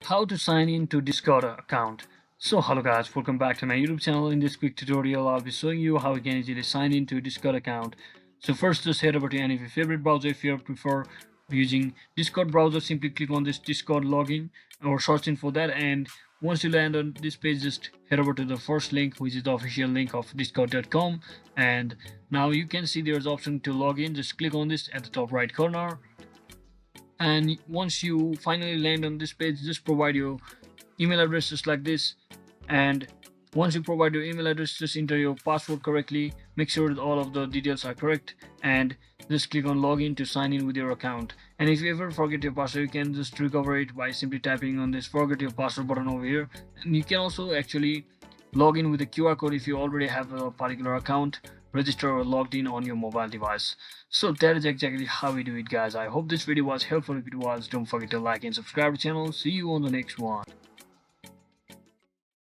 How to sign in to Discord account. So hello guys, welcome back to my YouTube channel. In this quick tutorial I'll be showing you how you can easily sign in to a Discord account. So first, just head over to any of your favorite browser. If you prefer using Discord browser, simply click on this Discord login or searching for that, and once you land on this page, just head over to the first link, which is the official link of discord.com. And now you can see there's option to log in. Just click on this at the top right corner, and once you finally land on this page, just provide your email address just like this. And once you provide your email address, just enter your password correctly, make sure that all of the details are correct, and just click on login to sign in with your account. And if you ever forget your password, you can just recover it by simply typing on this forget your password button over here. And you can also actually log in with a QR code if you already have a particular account registered or logged in on your mobile device. So that is exactly how we do it, guys. I hope this video was helpful. If it was, don't forget to like and subscribe to the channel. See you on the next one.